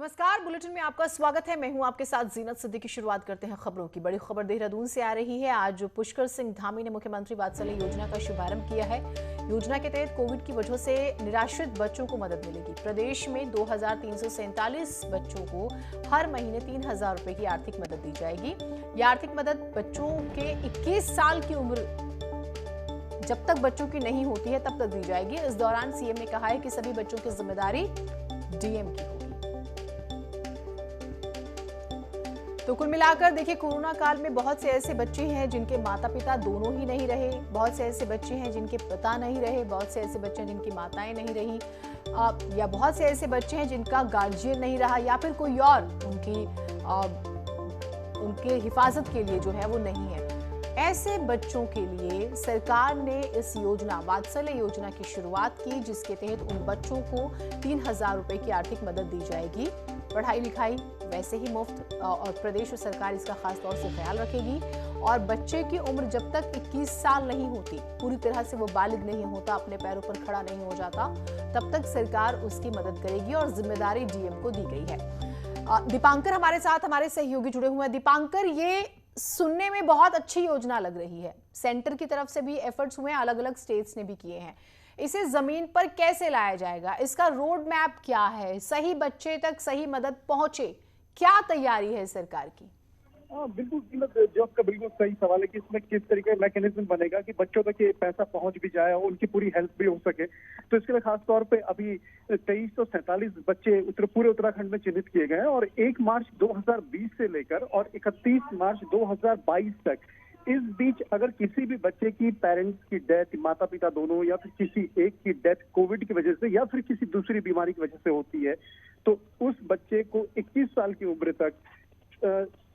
नमस्कार, बुलेटिन में आपका स्वागत है। मैं हूं आपके साथ जीनत सिद्दीकी। शुरुआत करते हैं खबरों की। बड़ी खबर देहरादून से आ रही है। आज पुष्कर सिंह धामी ने मुख्यमंत्री वात्सल्य योजना का शुभारंभ किया है। योजना के तहत कोविड की वजह से निराश्रित बच्चों को मदद मिलेगी। प्रदेश में 2347 बच्चों को हर महीने 3000 रुपए की आर्थिक मदद दी जाएगी। यह आर्थिक मदद बच्चों के 21 साल की उम्र जब तक बच्चों की नहीं होती है तब तक दी जाएगी। इस दौरान सीएम ने कहा है कि सभी बच्चों की जिम्मेदारी डीएम की होगी। तो कुल मिलाकर देखिए, कोरोना काल में बहुत से ऐसे बच्चे हैं जिनके माता पिता दोनों ही नहीं रहे, बहुत से ऐसे बच्चे हैं जिनके पिता नहीं रहे, बहुत से ऐसे बच्चे हैं जिनकी माताएं नहीं रही, या बहुत से ऐसे बच्चे हैं जिनका गार्जियन नहीं रहा, या फिर कोई और उनके हिफाजत के लिए जो है वो नहीं है। ऐसे बच्चों के लिए सरकार ने इस योजना वात्सल्य योजना की शुरुआत की, जिसके तहत उन बच्चों को 3000 रुपए की आर्थिक मदद दी जाएगी। पढ़ाई लिखाई वैसे ही मुफ्त, और प्रदेश सरकार इसका खास तौर से ख्याल रखेगी। और बच्चे की उम्र जब तक 21 साल नहीं होती, पूरी तरह से वो बालिग नहीं होता, अपने पैरों पर खड़ा नहीं हो जाता, तब तक सरकार उसकी मदद करेगी और जिम्मेदारी डीएम को दी गई है। दीपांकर हमारे साथ, हमारे सहयोगी जुड़े हुए हैं। दीपांकर, ये सुनने में बहुत अच्छी योजना लग रही है। सेंटर की तरफ से भी एफर्ट्स हुए हैं, अलग अलग स्टेट्स ने भी किए हैं। इसे जमीन पर कैसे लाया जाएगा, इसका रोड मैप क्या है, सही बच्चे तक सही मदद पहुंचे, क्या तैयारी है सरकार की? बिल्कुल, जो आपका बिल्कुल सही सवाल है कि इसमें किस तरीके का मैकेनिज्म बनेगा कि बच्चों तक ये पैसा पहुंच भी जाए और उनकी पूरी हेल्प भी हो सके। तो इसके लिए खास तौर पे अभी 2347 बच्चे पूरे उत्तराखंड में चिन्हित किए गए हैं और 1 मार्च 2020 से लेकर और 31 मार्च 2022 तक इस बीच अगर किसी भी बच्चे की पेरेंट्स की डेथ, माता पिता दोनों या फिर किसी एक की डेथ कोविड की वजह से या फिर किसी दूसरी बीमारी की वजह से होती है, तो उस बच्चे को 21 साल की उम्र तक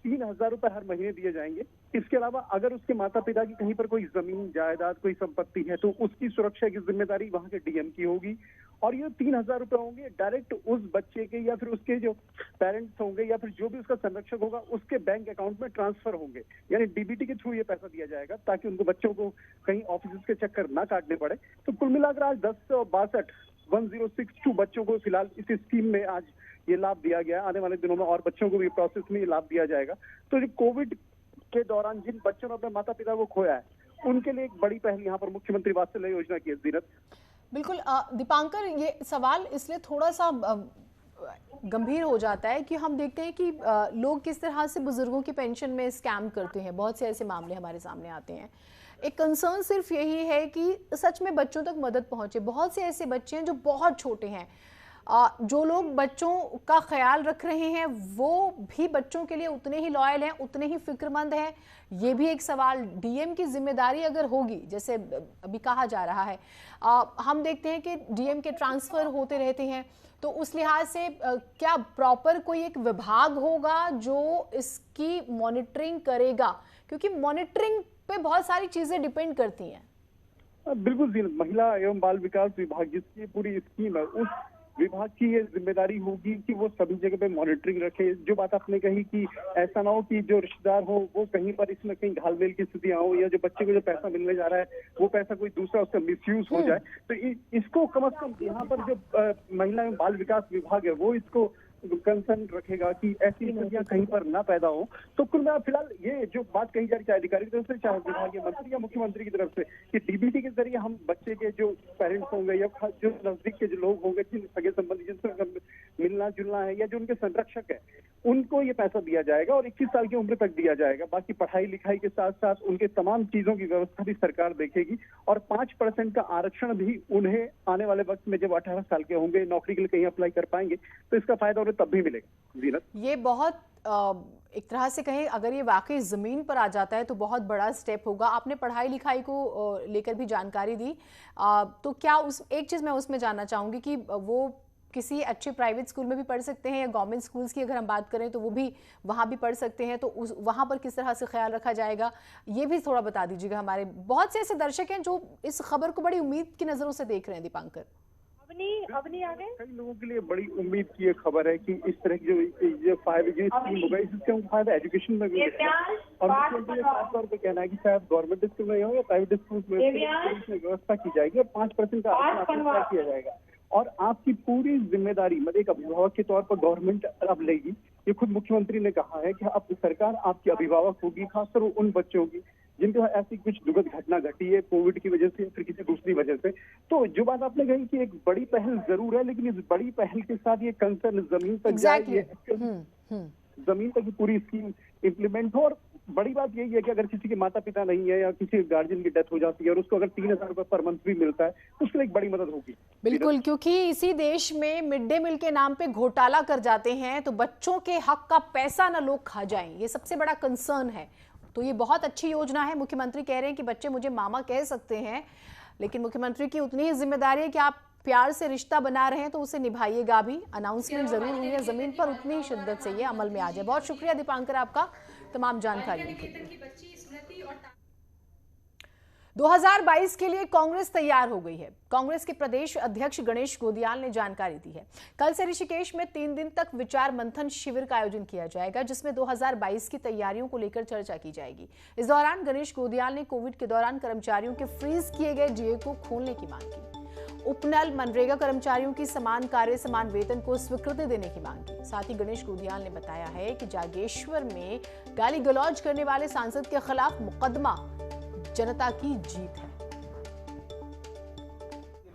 3000 रुपए हर महीने दिए जाएंगे। इसके अलावा अगर उसके माता पिता की कहीं पर कोई जमीन जायदाद, कोई संपत्ति है, तो उसकी सुरक्षा की जिम्मेदारी वहां के डीएम की होगी। और ये 3000 रुपए होंगे डायरेक्ट उस बच्चे के या फिर उसके जो पेरेंट्स होंगे या फिर जो भी उसका संरक्षक होगा उसके बैंक अकाउंट में ट्रांसफर होंगे। यानी डीबीटी के थ्रू ये पैसा दिया जाएगा ताकि उनको बच्चों को कहीं ऑफिस के चक्कर ना काटने पड़े। तो कुल मिलाकर आज 1062 बच्चों को फिलहाल इस स्कीम में आज ये लाभ दिया गया। आने वाले दिनों में और बच्चों को भी प्रोसेस में ये लाभ दिया जाएगा। तो जो कोविड के दौरान जिन बच्चों ने अपने माता पिता को खोया है, उनके लिए एक बड़ी पहल यहाँ पर मुख्यमंत्री वात्सल्य योजना की है। जीनत, बिल्कुल। दीपांकर, ये सवाल इसलिए थोड़ा सा गंभीर हो जाता है कि हम देखते हैं कि लोग किस तरह से बुजुर्गों की पेंशन में स्कैम करते हैं। बहुत से ऐसे मामले हमारे सामने आते हैं। एक कंसर्न सिर्फ यही है कि सच में बच्चों तक मदद पहुंचे। बहुत से ऐसे बच्चे हैं जो बहुत छोटे हैं। जो लोग बच्चों का ख्याल रख रहे हैं वो भी बच्चों के लिए उतने ही लॉयल हैं, उतने ही फिक्रमंद हैं। ये भी एक सवाल, डीएम की जिम्मेदारी अगर होगी, जैसे अभी कहा जा रहा है, हम देखते हैं कि डीएम के ट्रांसफर होते रहते हैं, तो उस लिहाज से क्या प्रॉपर कोई एक विभाग होगा जो इसकी मॉनिटरिंग करेगा? क्योंकि मॉनिटरिंग पे बहुत सारी चीजें डिपेंड करती हैं। बिल्कुल जीनत, महिला एवं बाल विकास विभाग जिसकी पूरी स्कीम है, उस विभाग की ये जिम्मेदारी होगी कि वो सभी जगह पे मॉनिटरिंग रखे। जो बात आपने कही कि ऐसा ना हो कि जो रिश्तेदार हो वो कहीं पर इसमें कहीं घालमेल की स्थितियां हो, या जो बच्चे को जो पैसा मिलने जा रहा है वो पैसा कोई दूसरा उसका मिसयूज हो जाए। तो इसको कम से कम यहाँ पर जो महिला एवं बाल विकास विभाग है वो इसको कंसर्न रखेगा कि ऐसी स्थितियां कहीं पर ना पैदा हो। तो कुल मिला फिलहाल ये जो बात कही जा रही है, चाहे अधिकारी की तरफ से, चाहे विभागीय मंत्री या मुख्यमंत्री की तरफ से, कि डीबीटी के जरिए हम बच्चे के जो पेरेंट्स होंगे या जो नजदीक के जो लोग होंगे, जिन सगे संबंधी जिनसे मिलना जुलना है या जो उनके संरक्षक है, उनको ये पैसा दिया जाएगा और 21 साल की उम्र तक दिया जाएगा। बाकी पढ़ाई लिखाई के साथ साथ उनके तमाम चीजों की व्यवस्था भी सरकार देखेगी और 5% का आरक्षण भी उन्हें आने वाले वक्त में जब 18 साल के होंगे, नौकरी के लिए कहीं अप्लाई कर पाएंगे, तो इसका फायदा उन्हें तब भी मिलेगा। जीनत, ये बहुत एक तरह से कहें, अगर ये वाकई जमीन पर आ जाता है तो बहुत बड़ा स्टेप होगा। आपने पढ़ाई लिखाई को लेकर भी जानकारी दी, तो क्या एक चीज मैं उसमें जानना चाहूंगी कि वो किसी अच्छे प्राइवेट स्कूल में भी पढ़ सकते हैं या गवर्नमेंट स्कूल्स की अगर हम बात करें तो वो भी वहाँ भी पढ़ सकते हैं, तो वहाँ पर किस तरह से ख्याल रखा जाएगा, ये भी थोड़ा बता दीजिएगा। हमारे बहुत से ऐसे दर्शक हैं जो इस खबर को बड़ी उम्मीद की नजरों से देख रहे हैं। दीपांकर, अवनी आ गए। कई लोगों के लिए बड़ी उम्मीद की ये खबर है कि इस तरह की जो फायदा स्कीम होगा, इससे उनको फायदा एजुकेशन में भी मिलेगा। और मुख्यमंत्री खास तौर पर कहना है कि शायद गवर्नमेंट स्कूल में हो या प्राइवेट स्कूल में व्यवस्था की जाएगी और 5% का किया जाएगा। और आपकी पूरी जिम्मेदारी मतलब एक अभिभावक के तौर पर गवर्नमेंट अब लेगी। ये खुद मुख्यमंत्री ने कहा है कि अब सरकार आपकी अभिभावक होगी, खासकर उन बच्चों की जिनके साथ ऐसी कुछ दुखद घटना घटी है कोविड की वजह से फिर किसी दूसरी वजह से। तो जो बात आपने कही कि एक बड़ी पहल जरूर है, लेकिन इस बड़ी पहल के साथ ये कंसर्न जमीन तक जाए, ये जमीन तक ही पूरी स्कीम इम्प्लीमेंट हो। और बड़ी बात यही है कि अगर किसी के माता पिता नहीं है या किसी गार्जियन की डेथ हो जाती है और उसको अगर 3,000 रुपए पर मंथ भी मिलता है तो उसके लिए एक बड़ी मदद होगी। बिल्कुल, क्योंकि इसी देश में मिड डे मील के नाम पे घोटाला कर जाते हैं तो बच्चों के हक का पैसा ना लोग खा जाएं, ये सबसे बड़ा कंसर्न है। तो ये बहुत अच्छी योजना है। मुख्यमंत्री कह रहे हैं कि बच्चे मुझे मामा कह सकते हैं, लेकिन मुख्यमंत्री की उतनी ही जिम्मेदारी है कि आप प्यार से रिश्ता बना रहे हैं तो उसे निभाइएगा भी। अनाउंसमेंट जरूर हुई है, जमीन पर उतनी ही शिद्दत से ये अमल में आ जाए। बहुत शुक्रिया दीपांकर आपका तमाम जानकारी के लिए। 2022 के लिए कांग्रेस तैयार हो गई है। कांग्रेस के प्रदेश अध्यक्ष गणेश गोदियाल ने जानकारी दी है। कल से ऋषिकेश में 3 दिन तक विचार मंथन शिविर का आयोजन किया जाएगा, जिसमें 2022 की तैयारियों को लेकर चर्चा की जाएगी। इस दौरान गणेश गोदियाल ने कोविड के दौरान कर्मचारियों के फ्रीज किए गए डीए को खोलने की मांग की। उपनल मनरेगा कर्मचारियों की समान कार्य समान वेतन को स्वीकृति देने की मांग की। साथ ही गणेश गोदियाल ने बताया है कि जागेश्वर में गाली गलौज करने वाले सांसद के खिलाफ मुकदमा जनता की जीत है।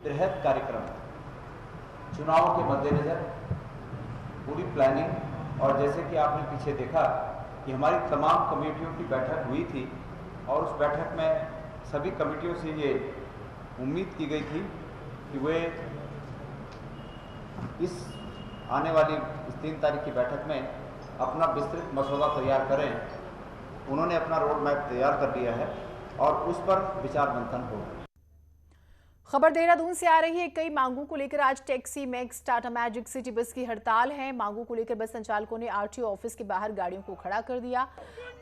बृहद कार्यक्रम चुनाव के मद्देनजर पूरी प्लानिंग, और जैसे कि आपने पीछे देखा कि हमारी तमाम कमेटियों की बैठक हुई थी और उस बैठक में सभी कमेटियों से ये उम्मीद की गई थी कि वे इस आने वाली 3 तारीख की बैठक में अपना विस्तृत मसौदा तैयार करें। उन्होंने अपना रोड मैप तैयार कर लिया है और उस पर विचार मंथन होगा। खबर देहरादून से आ रही है। कई मांगों को लेकर आज taxi, max, Tata magic, city bus की हड़ताल है। मांगों को लेकर बस संचालकों ने आरटीओ ऑफिस के बाहर गाड़ियों को खड़ा कर दिया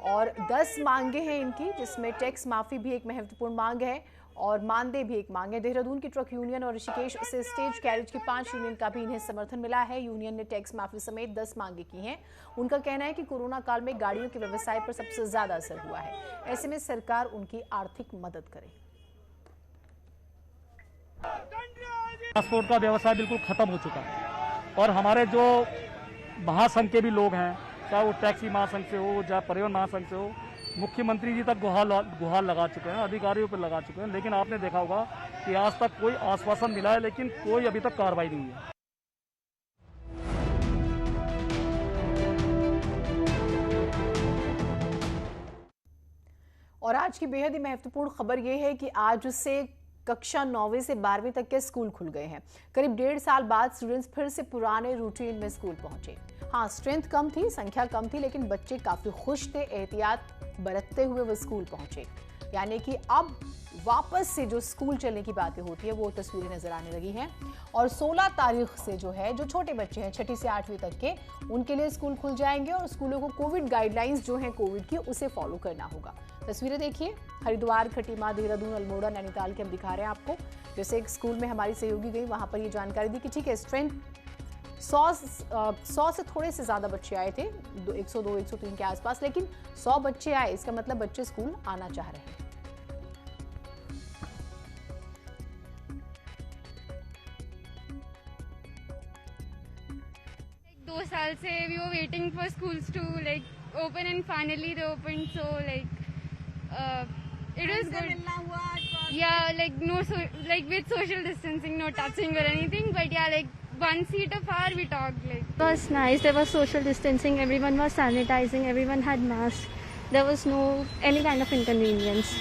और 10 मांगे हैं इनकी, जिसमें टैक्स माफी भी एक महत्वपूर्ण मांग है और मानदेय भी एक मांग है। देहरादून की ट्रक यूनियन और ऋषिकेश से स्टेज कैरेज की 5 यूनियन का भी इन्हें समर्थन मिला है। यूनियन ने टैक्स माफी समेत 10 मांगे की हैं। उनका कहना है कि कोरोना काल में गाड़ियों के व्यवसाय पर सबसे ज्यादा असर हुआ है, ऐसे में सरकार उनकी आर्थिक मदद करे। ट्रांसपोर्ट का व्यवसाय बिल्कुल खत्म हो चुका है और हमारे जो महासंघ के भी लोग हैं, चाहे वो टैक्सी महासंघ से हो, चाहे परिवहन महासंघ से हो, मुख्यमंत्री जी तक गुहार लगा चुके हैं, अधिकारियों पर लगा चुके हैं, लेकिन आपने देखा होगा कि आज तक कोई आश्वासन मिला है लेकिन कोई अभी तक कार्रवाई नहीं है। और आज की बेहद ही महत्वपूर्ण खबर यह है कि आज से कक्षा 9वीं से 12वीं तक के स्कूल खुल गए हैं। करीब 1.5 साल बाद स्टूडेंट्स फिर से पुराने रूटीन में स्कूल पहुंचे। हाँ, स्ट्रेंथ कम थी, संख्या कम थी, लेकिन बच्चे काफी खुश थे। एहतियात बरतते हुए वो स्कूल पहुंचे। यानी कि अब वापस से जो स्कूल चलने की बातें होती है वो तस्वीरें नजर आने लगी हैं। और 16 तारीख से जो है, जो छोटे बच्चे हैं 6ठी से 8वीं तक के, उनके लिए स्कूल खुल जाएंगे और स्कूलों को कोविड गाइडलाइंस जो है कोविड की, उसे फॉलो करना होगा। तस्वीरें देखिए, हरिद्वार, खटीमा, देहरादून, अल्मोड़ा, नैनीताल के हम दिखा रहे हैं आपको। जैसे एक स्कूल में हमारी सहयोगी गई, वहां पर ये जानकारी दी कि ठीक है, स्ट्रेंथ 100 से थोड़े से ज्यादा बच्चे आए थे, 102, 103 के आसपास, लेकिन 100 बच्चे आए, इसका मतलब बच्चे स्कूल आना चाह रहे हैं। दो साल से we were waiting for schools to like open and finally they opened, so like it was good. Yeah, like no like with social distancing, no touching or anything, but yeah, like 1 seat apart we talked. Like it was nice. There was social distancing, everyone was sanitizing, everyone had masks, there was no any kind of inconvenience.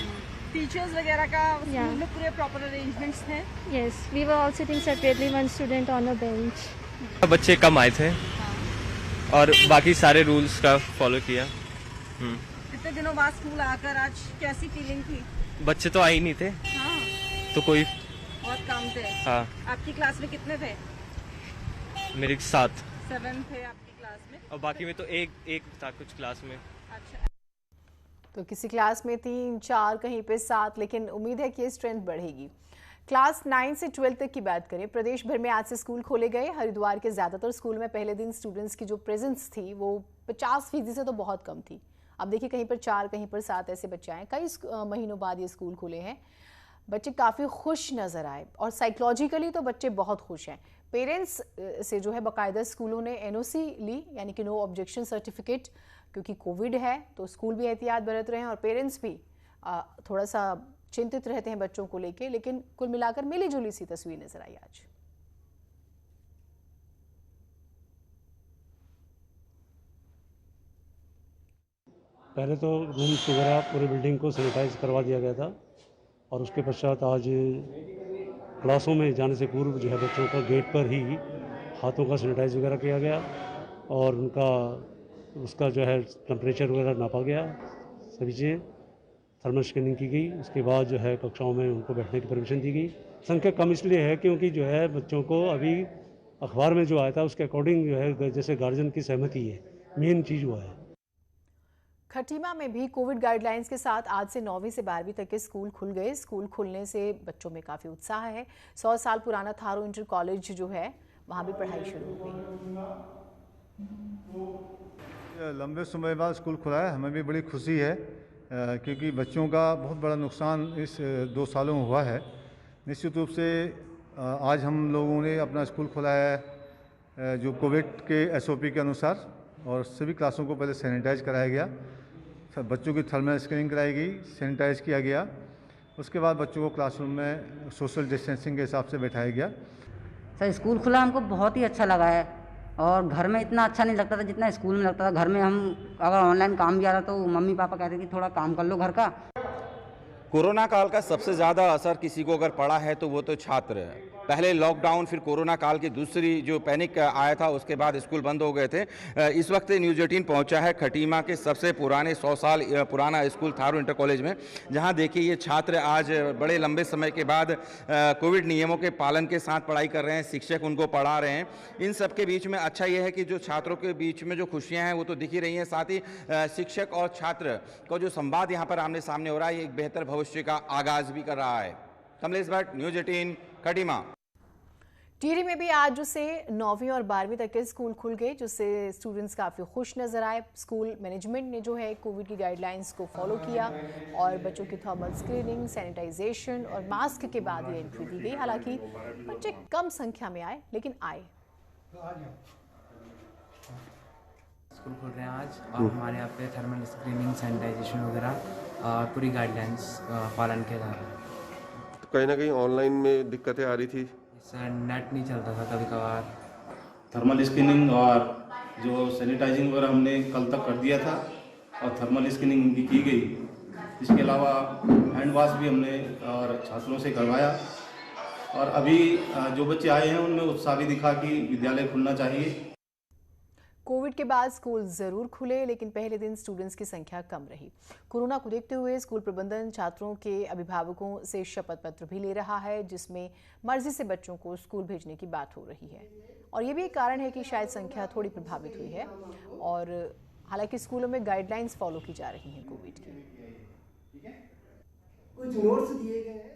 Teachers वगैरह का school में पूरे proper arrangements थे। Yes, we were all sitting separately, one student on a bench. बच्चे कम आए थे और बाकी सारे रूल्स का फॉलो किया। कितने दिनों बाद स्कूल आकर आज कैसी फीलिंग थी? बच्चे तो आए ही नहीं थे। हाँ, तो कोई बहुत कम थे। हाँ, आपकी क्लास में कितने थे? मेरे 7 थे आपकी क्लास में और बाकी में तो एक था कुछ क्लास में। अच्छा, तो किसी क्लास में 3, 4, कहीं पे 7, लेकिन उम्मीद है कि ये स्ट्रेंथ बढ़ेगी। क्लास 9 से 12 तक की बात करें, प्रदेश भर में आज से स्कूल खोले गए। हरिद्वार के ज्यादातर स्कूल में पहले दिन स्टूडेंट्स की जो प्रेजेंस थी वो 50% से तो बहुत कम थी। अब देखिए, कहीं पर 4, कहीं पर 7 ऐसे बच्चे आए। कई महीनों बाद ये स्कूल खुले हैं। बच्चे काफ़ी खुश नज़र आए और साइकोलॉजिकली तो बच्चे बहुत खुश हैं। पेरेंट्स से जो है बाकायदा स्कूलों ने NOC ली, यानी कि नो ऑब्जेक्शन सर्टिफिकेट, क्योंकि कोविड है तो स्कूल भी एहतियात बरत रहे हैं और पेरेंट्स भी थोड़ा सा चिंतित रहते हैं बच्चों को लेके। लेकिन कुल मिलाकर मिली जुली सी तस्वीर नजर आई आज। पहले तो रूम्स वगैरह पूरी बिल्डिंग को सैनिटाइज करवा दिया गया था और उसके पश्चात आज क्लासों में जाने से पूर्व जो है बच्चों का गेट पर ही हाथों का सैनिटाइज वगैरह किया गया और उसका जो है टेम्परेचर वगैरह नापा गया, सभी चीज़ें थर्मल स्कैनिंग की गई। उसके बाद जो है कक्षाओं में उनको बैठने की परमिशन दी गई। संख्या कम इसलिए है क्योंकि जो है बच्चों को अभी अखबार में जो आया था उसके अकॉर्डिंग जो है जैसे गार्जियन की सहमति है, मेन चीज़ वो है। खटीमा में भी कोविड गाइडलाइंस के साथ आज से 9वीं से 12वीं तक के स्कूल खुल गए। स्कूल खुलने से बच्चों में काफ़ी उत्साह है। 100 साल पुराना थारू इंटर कॉलेज जो है वहाँ भी पढ़ाई शुरू हो गई है। लंबे समय बाद स्कूल खुला है, हमें भी बड़ी खुशी है क्योंकि बच्चों का बहुत बड़ा नुकसान इस 2 सालों में हुआ है। निश्चित रूप से आज हम लोगों ने अपना स्कूल खुला है जो कोविड के SOP के अनुसार, और सभी क्लासों को पहले सैनिटाइज कराया गया, सब बच्चों की थर्मल स्कैनिंग कराई गई, सैनिटाइज किया गया। उसके बाद बच्चों को क्लासरूम में सोशल डिस्टेंसिंग के हिसाब से बैठाया गया। सर स्कूल खुला हमको बहुत ही अच्छा लगा है और घर में इतना अच्छा नहीं लगता था जितना स्कूल में लगता था। घर में हम अगर ऑनलाइन काम भी आ रहा तो मम्मी पापा कहते कि थोड़ा काम कर लो घर का। कोरोना काल का सबसे ज़्यादा असर किसी को अगर पड़ा है तो वो तो छात्र है। पहले लॉकडाउन, फिर कोरोना काल की दूसरी जो पैनिक आया था उसके बाद स्कूल बंद हो गए थे। इस वक्त न्यूज़ 18 पहुंचा है खटीमा के सबसे पुराने 100 साल पुराना स्कूल थारू इंटर कॉलेज में, जहां देखिए ये छात्र आज बड़े लंबे समय के बाद कोविड नियमों के पालन के साथ पढ़ाई कर रहे हैं, शिक्षक उनको पढ़ा रहे हैं। इन सब के बीच में अच्छा ये है कि जो छात्रों के बीच में जो खुशियाँ हैं वो तो दिख ही रही हैं, साथ ही शिक्षक और छात्र का जो संवाद यहाँ पर आमने सामने हो रहा है, एक बेहतर भविष्य का आगाज भी कर रहा है। कमलेश भट्ट, न्यूज़ 18 खटीमा। टिहरी में भी आज से 9वीं और 12वीं तक के स्कूल खुल गए, जिससे स्टूडेंट्स काफ़ी खुश नज़र आए। स्कूल मैनेजमेंट ने जो है कोविड की गाइडलाइंस को फॉलो किया और बच्चों की थर्मल स्क्रीनिंग, सैनिटाइजेशन और मास्क के बाद ये एंट्री दी गई। हालांकि बच्चे कम संख्या में आए, लेकिन आए। स्कूल खुल रहे हैं आज और हमारे यहाँ पे थर्मल स्क्रीनिंग, सैनिटाइजेशन वगैरह पूरी गाइडलाइंस पालन किया जा रहा है। तो कहीं ना कहीं ऑनलाइन में दिक्कतें आ रही थी, नेट नहीं चलता था कभी कभार। थर्मल स्क्रीनिंग और जो सैनिटाइजिंग वगैरह हमने कल तक कर दिया था और थर्मल स्क्रीनिंग भी की गई। इसके अलावा हैंड वॉश भी हमने और छात्रों से करवाया और अभी जो बच्चे आए हैं उनमें उत्साह भी दिखा कि विद्यालय खुलना चाहिए। कोविड के बाद स्कूल जरूर खुले, लेकिन पहले दिन स्टूडेंट्स की संख्या कम रही। कोरोना को देखते हुए स्कूल प्रबंधन छात्रों के अभिभावकों से शपथ पत्र भी ले रहा है, जिसमें मर्जी से बच्चों को स्कूल भेजने की बात हो रही है। और ये भी एक कारण है कि शायद संख्या थोड़ी प्रभावित हुई है। और हालांकि स्कूलों में गाइडलाइंस फॉलो की जा रही हैं कोविड की। कुछ नोट्स दिए गए हैं।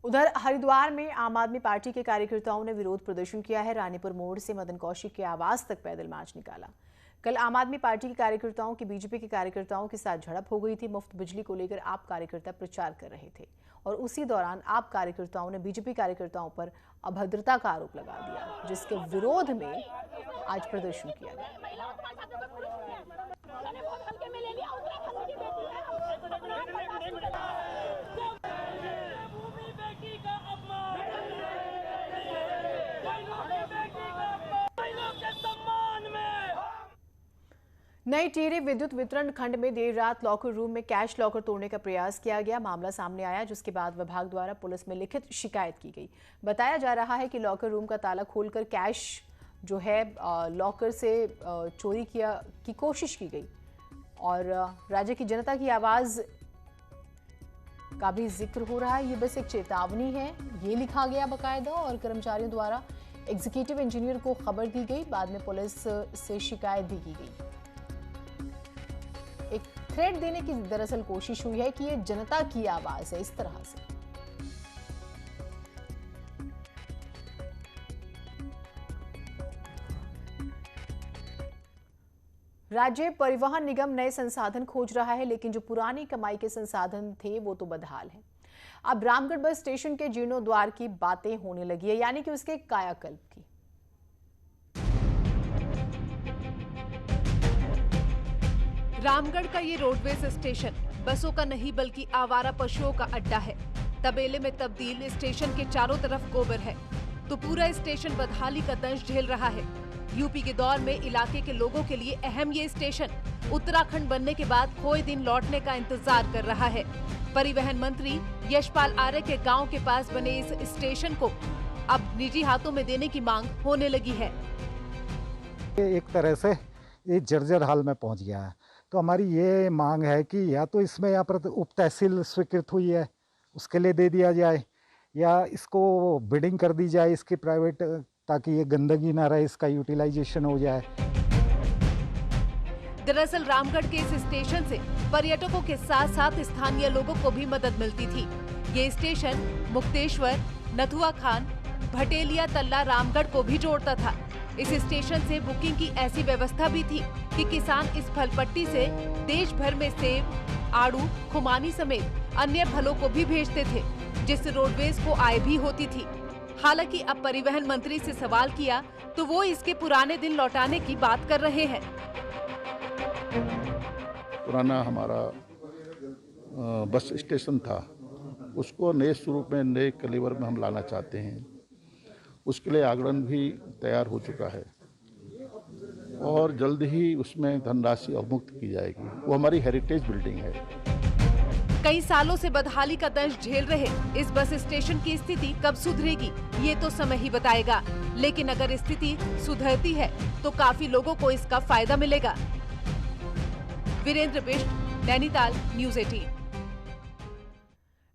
उधर हरिद्वार में आम आदमी पार्टी के कार्यकर्ताओं ने विरोध प्रदर्शन किया है। रानीपुर मोड़ से मदन कौशिक के आवास तक पैदल मार्च निकाला। कल आम आदमी पार्टी के कार्यकर्ताओं की बीजेपी के कार्यकर्ताओं के साथ झड़प हो गई थी। मुफ्त बिजली को लेकर आप कार्यकर्ता प्रचार कर रहे थे और उसी दौरान आप कार्यकर्ताओं ने बीजेपी कार्यकर्ताओं पर अभद्रता का आरोप लगा दिया, जिसके विरोध में आज प्रदर्शन किया गया। नई टिहरी विद्युत वितरण खंड में देर रात लॉकर रूम में कैश लॉकर तोड़ने का प्रयास किया गया। मामला सामने आया, जिसके बाद विभाग द्वारा पुलिस में लिखित शिकायत की गई। बताया जा रहा है कि लॉकर रूम का ताला खोलकर कैश जो है लॉकर से चोरी की कोशिश की गई। और राज्य की जनता की आवाज़ का भी जिक्र हो रहा है। ये बस एक चेतावनी है, ये लिखा गया बाकायदा, और कर्मचारियों द्वारा एग्जीक्यूटिव इंजीनियर को खबर दी गई। बाद में पुलिस से शिकायत भी की गई। एक थ्रेट देने की दरअसल कोशिश हुई है कि ये जनता की आवाज है, इस तरह से। राज्य परिवहन निगम नए संसाधन खोज रहा है, लेकिन जो पुरानी कमाई के संसाधन थे वो तो बदहाल है। अब रामगढ़ बस स्टेशन के जीर्णोद्वार की बातें होने लगी है, यानी कि उसके कायाकल्प की। रामगढ़ का ये रोडवेज स्टेशन बसों का नहीं बल्कि आवारा पशुओं का अड्डा है। तबेले में तब्दील स्टेशन के चारों तरफ गोबर है तो पूरा स्टेशन बदहाली का दंश झेल रहा है। यूपी के दौर में इलाके के लोगों के लिए अहम ये स्टेशन उत्तराखंड बनने के बाद खोए दिन लौटने का इंतजार कर रहा है। परिवहन मंत्री यशपाल आर्य के गांव के पास बने इस स्टेशन को अब निजी हाथों में देने की मांग होने लगी है। एक तरह से ये जर्जर हाल में पहुंच गया है, तो हमारी ये मांग है कि या तो इसमें यहाँ पर उप तहसील स्वीकृत हुई है उसके लिए दे दिया जाए, या इसको बिडिंग कर दी जाए इसकी प्राइवेट, ताकि ये गंदगी ना रहे, इसका यूटिलाइजेशन हो जाए। दरअसल रामगढ़ के इस स्टेशन से पर्यटकों के साथ साथ स्थानीय लोगों को भी मदद मिलती थी। ये स्टेशन मुक्तेश्वर, नथुआ खान, भटेलिया, तल्ला, रामगढ़ को भी जोड़ता था। इस स्टेशन से बुकिंग की ऐसी व्यवस्था भी थी कि किसान इस फल पट्टी से देश भर में सेब, आड़ू, खुमानी समेत अन्य फलों को भी भेजते थे, जिससे रोडवेज को आय भी होती थी। हालांकि अब परिवहन मंत्री से सवाल किया तो वो इसके पुराने दिन लौटाने की बात कर रहे हैं। पुराना हमारा बस स्टेशन था, उसको नए स्वरूप में, नए कलेवर में हम लाना चाहते हैं। उसके लिए आगरण भी तैयार हो चुका है और जल्द ही उसमें धनराशि अवमुक्त की जाएगी। वो हमारी हेरिटेज बिल्डिंग है। कई सालों से बदहाली का दंश झेल रहे इस बस स्टेशन की स्थिति कब सुधरेगी ये तो समय ही बताएगा, लेकिन अगर स्थिति सुधरती है तो काफी लोगों को इसका फायदा मिलेगा। वीरेंद्र बिष्ट, नैनीताल, न्यूज़ 18।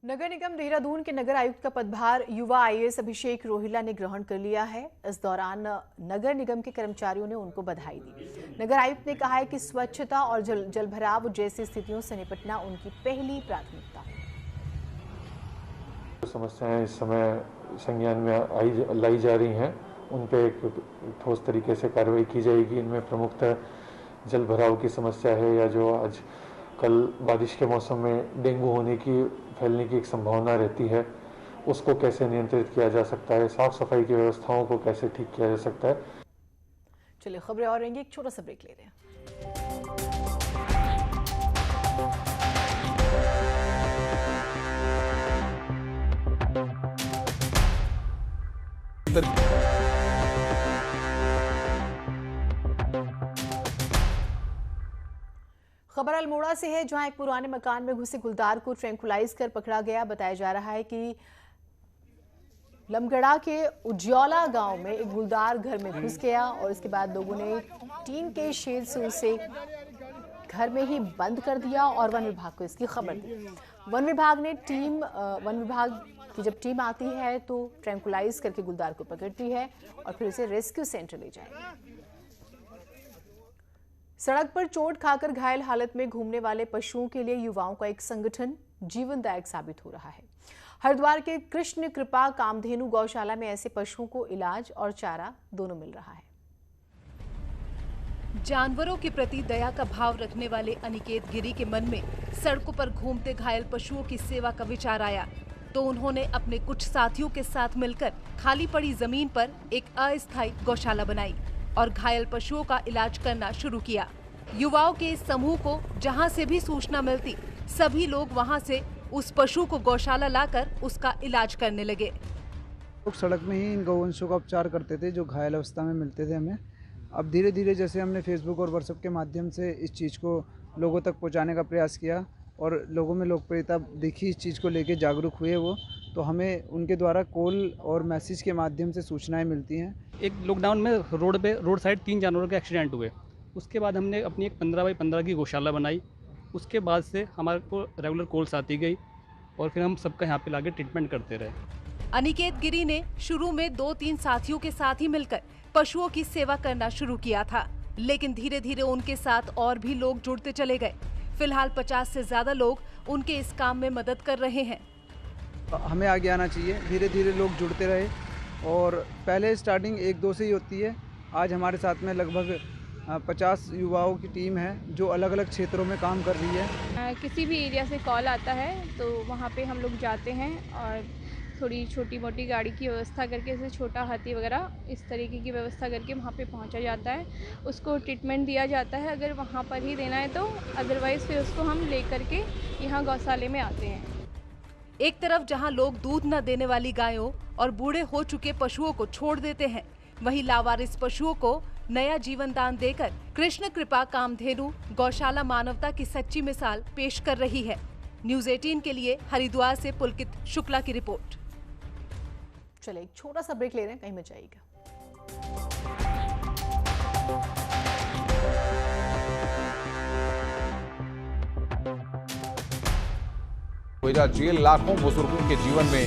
नगर निगम देहरादून के नगर आयुक्त का पदभार युवा आईएएस अभिषेक रोहिला ने ग्रहण कर लिया है। इस दौरान नगर निगम के कर्मचारियों ने उनको बधाई दी। नगर आयुक्त ने कहा है कि स्वच्छता और जलभराव जैसी स्थितियों से निपटना उनकी पहली प्राथमिकता है। समस्याएं इस समय संज्ञान में लाई जा रही हैं, उन पे एक ठोस तरीके से कार्रवाई की जाएगी। इनमें प्रमुखतः जलभराव की समस्या है, या जो आज कल बारिश के मौसम में डेंगू होने की, फैलने की एक संभावना रहती है, उसको कैसे नियंत्रित किया जा सकता है, साफ सफाई की व्यवस्थाओं को कैसे ठीक किया जा सकता है। चलिए खबरें और रहेंगी, एक छोटा सा ब्रेक ले रहे हैं। खबर अल्मोड़ा से है, जहां एक पुराने मकान में घुसे गुलदार को ट्रैंकुलाइज कर पकड़ा गया। बताया जा रहा है कि लमगड़ा के उज्जौला गांव में एक गुलदार घर में घुस गया और इसके बाद लोगों ने टीन के शेड से उसे घर में ही बंद कर दिया और वन विभाग को इसकी खबर दी। वन विभाग की जब टीम आती है तो ट्रैंकुलाइज करके गुलदार को पकड़ती है और फिर उसे रेस्क्यू सेंटर ले जाएगी। सड़क पर चोट खाकर घायल हालत में घूमने वाले पशुओं के लिए युवाओं का एक संगठन जीवनदायक साबित हो रहा है। हरिद्वार के कृष्ण कृपा कामधेनु गौशाला में ऐसे पशुओं को इलाज और चारा दोनों मिल रहा है। जानवरों के प्रति दया का भाव रखने वाले अनिकेत गिरी के मन में सड़कों पर घूमते घायल पशुओं की सेवा का विचार आया, तो उन्होंने अपने कुछ साथियों के साथ मिलकर खाली पड़ी जमीन पर एक अस्थायी गौशाला बनाई और घायल पशुओं का इलाज करना शुरू किया। युवाओं के इस समूह को जहां से भी सूचना मिलती, सभी लोग वहां से उस पशु को गौशाला लाकर उसका इलाज करने लगे। लोग सड़क में ही इन गौवंशों का उपचार करते थे जो घायल अवस्था में मिलते थे हमें। अब धीरे धीरे जैसे हमने फेसबुक और व्हाट्सएप के माध्यम से इस चीज़ को लोगों तक पहुंचाने का प्रयास किया और लोगों में लोकप्रियता देखी, इस चीज़ को लेके जागरूक हुए वो, तो हमें उनके द्वारा कॉल और मैसेज के माध्यम से सूचनाएं मिलती हैं। एक लॉकडाउन में रोड साइड 3 जानवरों के एक्सीडेंट हुए, उसके बाद हमने अपनी एक 15 बाई 15 की गौशाला बनाई। उसके बाद से हमारे को रेगुलर कॉल्स आती गई और फिर हम सबका यहाँ पे लाके ट्रीटमेंट करते रहे। अनिकेत गिरी ने शुरू में 2-3 साथियों के साथ ही मिलकर पशुओं की सेवा करना शुरू किया था, लेकिन धीरे धीरे उनके साथ और भी लोग जुड़ते चले गए। फिलहाल 50 से ज्यादा लोग उनके इस काम में मदद कर रहे हैं। हमें आगे आना चाहिए, धीरे धीरे लोग जुड़ते रहे और पहले स्टार्टिंग 1-2 से ही होती है। आज हमारे साथ में लगभग 50 युवाओं की टीम है जो अलग अलग क्षेत्रों में काम कर रही है। किसी भी एरिया से कॉल आता है तो वहाँ पे हम लोग जाते हैं और थोड़ी छोटी मोटी गाड़ी की व्यवस्था करके, जैसे छोटा हाथी वगैरह इस तरीके की व्यवस्था करके वहाँ पे पहुँचा जाता है, उसको ट्रीटमेंट दिया जाता है अगर वहाँ पर ही देना है तो, अदरवाइज़ फिर उसको हम ले करके यहाँ गौशाले में आते हैं। एक तरफ जहां लोग दूध न देने वाली गायों और बूढ़े हो चुके पशुओं को छोड़ देते हैं, वहीं लावारिस पशुओं को नया जीवन दान देकर कृष्ण कृपा कामधेनु गौशाला मानवता की सच्ची मिसाल पेश कर रही है। न्यूज़ 18 के लिए हरिद्वार से पुलकित शुक्ला की रिपोर्ट। चले एक छोटा सा ब्रेक ले रहे हैं, कहीं मत जाइएगा। जेल लाखों बुजुर्गों के जीवन में